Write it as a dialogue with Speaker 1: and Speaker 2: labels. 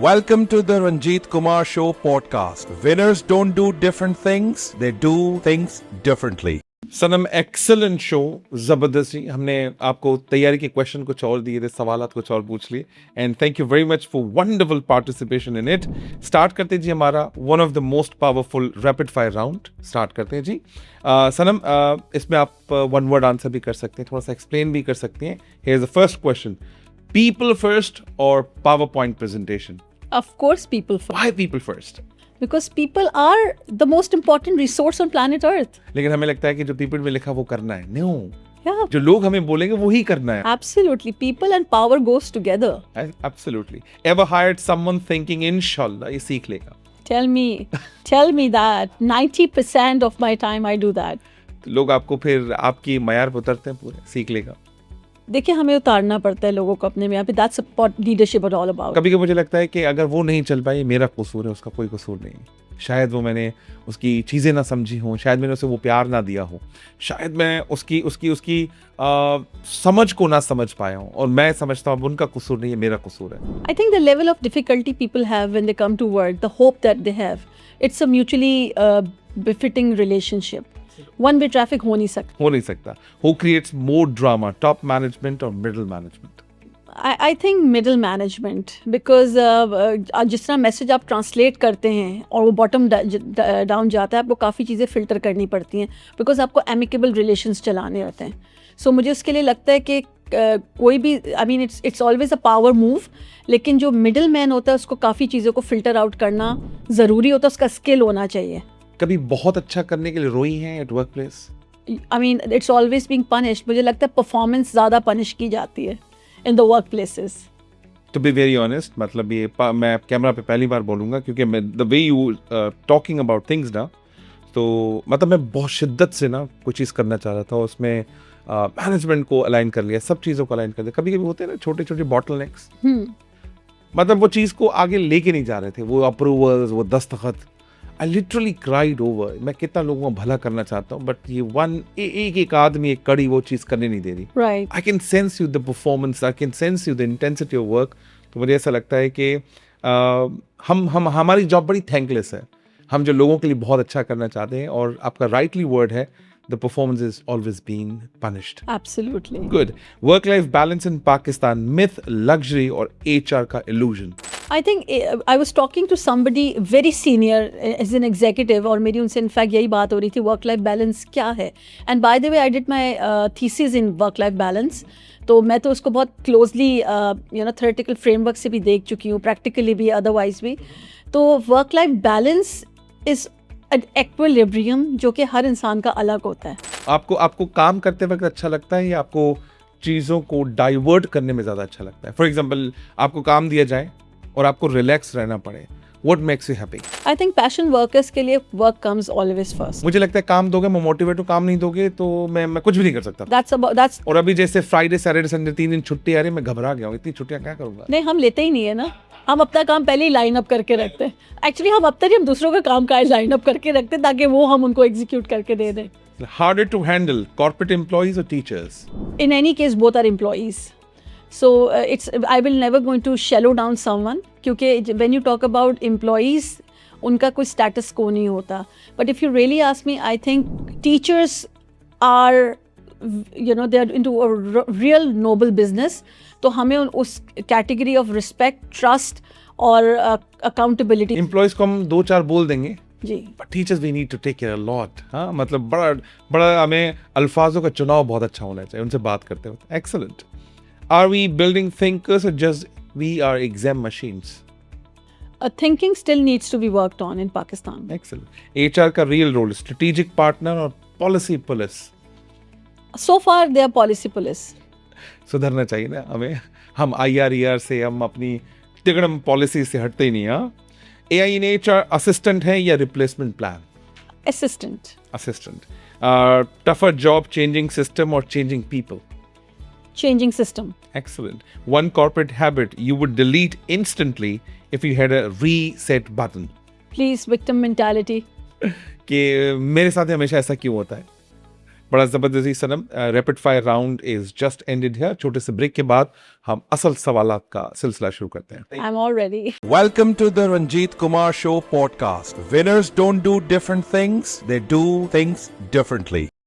Speaker 1: Welcome to the Ranjit Kumar Show podcast. Winners don't do different things, they do things differently.
Speaker 2: Sanam excellent show, ज़बरदस्त जी। हमने आपको तैयारी के question कुछ और दिए थे, सवालात कुछ और पूछ लिए, and thank you very much for wonderful participation in it. Start करते हैं जी हमारा one of the most powerful rapid fire round. Start करते हैं जी। सनम, इसमें आप वन वर्ड आंसर भी कर सकते हैं, थोड़ा सा एक्सप्लेन भी कर सकते हैं। Here is the first question, people first और PowerPoint presentation?
Speaker 3: Of course, people first.
Speaker 2: Why people first?
Speaker 3: Because people are the most important resource on planet Earth.
Speaker 2: लेकिन हमें लगता है कि जो पीपल में लिखा वो करना है। नो,
Speaker 3: Yeah,
Speaker 2: जो लोग हमें बोलेंगे वो ही करना है।
Speaker 3: absolutely. People and power goes together.
Speaker 2: Absolutely. Ever hired someone thinking inshallah ये सीख लेगा?
Speaker 3: Tell me that 90% of my time I do that.
Speaker 2: तो लोग आपको फिर आपकी मयार पे उतरते हैं, पूरे सीख लेगा।
Speaker 3: देखिए, हमें उतारना पड़ता है लोगों को अपने में। यहाँ पे that's what leadership is all about.
Speaker 2: कभी कभी मुझे लगता है कि अगर वो नहीं चल पाई, मेरा कसूर है, उसका कोई कसूर नहीं। शायद वो मैंने उसकी चीज़ें ना समझी हों, शायद मैंने उसे वो प्यार ना दिया हो, शायद मैं उसकी समझ को ना समझ पाया हूँ, और मैं समझता हूँ अब उनका कसूर नहीं है, मेरा कसूर है।
Speaker 3: I think the level of difficulty people have when they come to work, the hope that they have, it's a mutually befitting relationship. One way traffic हो नहीं सकता।
Speaker 2: Who creates more drama, top management or middle management?
Speaker 3: I think middle management, because जिस तरह message आप translate करते हैं और वो बॉटम डाउन जाता है, आपको काफ़ी चीज़ें फ़िल्टर करनी पड़ती हैं, बिकॉज आपको एमिकेबल रिलेशंस चलाने होते हैं। सो मुझे उसके लिए लगता है कि कोई भी, आई mean it's always a power move, लेकिन जो मिडिल मैन होता है उसको काफ़ी चीज़ों को फ़िल्टर आउट करना ज़रूरी होता है, उसका स्किल होना चाहिए।
Speaker 2: कभी बहुत अच्छा करने के लिए रोई हैं at work place?
Speaker 3: I mean it's always being punished. मुझे लगता है परफॉर्मेंस ज़्यादा पनिश की जाती है in the work places.
Speaker 2: To be very honest, मतलब ये मैं कैमरा पे पहली बार बोलूँगा, क्योंकि मैं the way you talking about things ना, तो मतलब मैं बहुत शिद्दत से ना कोई चीज़ करना चाह रहा था, उसमें मैनेजमेंट को अलाइन कर लिया, सब चीज़ों को अलाइन कर लिया। कभी कभी होते हैं ना छोटे छोटे बॉटल नेक्स, मतलब वो चीज़ को आगे लेके नहीं जा रहे थे, वो अप्रूवल्स, वो दस्तखत। I literally cried over. मैं कितना लोगों का भला करना चाहता हूँ, बट ये एक आदमी, एक कड़ी वो चीज़ करने नहीं दे रही।
Speaker 3: Right.
Speaker 2: I can sense you the performance, I can sense you the intensity of work. तो मुझे ऐसा लगता है कि हमारी जॉब बड़ी थैंकलेस है। हम जो लोगों के लिए बहुत अच्छा करना चाहते हैं, और आपका राइटली वर्ड है, the performance is always being punished.
Speaker 3: Absolutely.
Speaker 2: Good. Work-life balance in Pakistan, myth, luxury और HR का illusion?
Speaker 3: I think I was talking to somebody very senior as an executive, और मेरी उनसे इनफैक्ट यही बात हो रही थी, वर्क लाइफ बैलेंस क्या है। And by the way I did my thesis in work life balance, तो मैं तो उसको बहुत क्लोजली थ्योरेटिकल फ्रेमवर्क से भी देख चुकी हूँ, प्रैक्टिकली भी, अदरवाइज भी। तो work life balance is equilibrium, जो कि हर इंसान का अलग होता है।
Speaker 2: आपको काम करते वक्त अच्छा लगता है, या आपको चीज़ों को डाइवर्ट करने में ज़्यादा अच्छा लगता है? फॉर एग्जाम्पल, आपको काम दिया जाए और आपको रिलैक्स रहना पड़े, what makes you happy?
Speaker 3: I think passion workers के लिए वर्क कम्स ऑलवेज फर्स्ट।
Speaker 2: मुझे लगता है काम दोगे मैं मोटिवेट हूँ, काम नहीं दोगे तो मैं कुछ भी नहीं कर सकता।
Speaker 3: That's
Speaker 2: और अभी जैसे फ्राइडे सैटरडे संडे 3 दिन छुट्टी आ रही है, मैं घबरा गया हूँ, इतनी छुट्टियाँ क्या करूँगा?
Speaker 3: नहीं, हम लेते ही नहीं है ना, हम अपना काम पहले ही लाइन अप करके रखते हैं। एक्चुअली हम दूसरों का काम का लाइन अप करके रखते हैं, ताकि वो हम उनको एग्जीक्यूट करके दे दें।
Speaker 2: Harder to handle, corporate employees or teachers?
Speaker 3: In any case, both are employees. So I will never going to shallow down someone, क्योंकि when you talk about employees, उनका कोई status को नहीं होता। But if you really ask me, I think teachers are, they are into a real noble business. तो हमें उस category of respect, trust और accountability।
Speaker 2: Employees को हम 2-4 बोल देंगे
Speaker 3: जी,
Speaker 2: but teachers we need to take care a lot. हाँ, मतलब बड़ा हमें अल्फाजों का चुनाव बहुत अच्छा होना चाहिए उनसे बात करते वक्त। Excellent. Are we building thinkers or just we are exam machines?
Speaker 3: Thinking still needs to be worked on in Pakistan.
Speaker 2: Excellent. HR का real role, strategic partner और policy police?
Speaker 3: So far they are policy police.
Speaker 2: सुधरना चाहिए ना हमें। हम IR से, हम अपनी तिगड़म policy से हटते ही नहीं। हाँ, AI in HR असिस्टेंट है या replacement plan?
Speaker 3: Assistant.
Speaker 2: Tougher job, changing system or changing people?
Speaker 3: Changing system.
Speaker 2: Excellent. One corporate habit you would delete instantly if you had a reset button?
Speaker 3: Please, victim mentality.
Speaker 2: कि मेरे साथ हमेशा ऐसा क्यों होता है? बड़ा ज़बरदस्ती सनम, rapid fire round is just ended here. छोटे से ब्रेक के बाद हम असल सवालात का सिलसिला शुरू करते हैं।
Speaker 3: I'm all ready.
Speaker 1: Welcome to the Ranjit Kumar Show podcast. Winners don't do different things, they do things differently.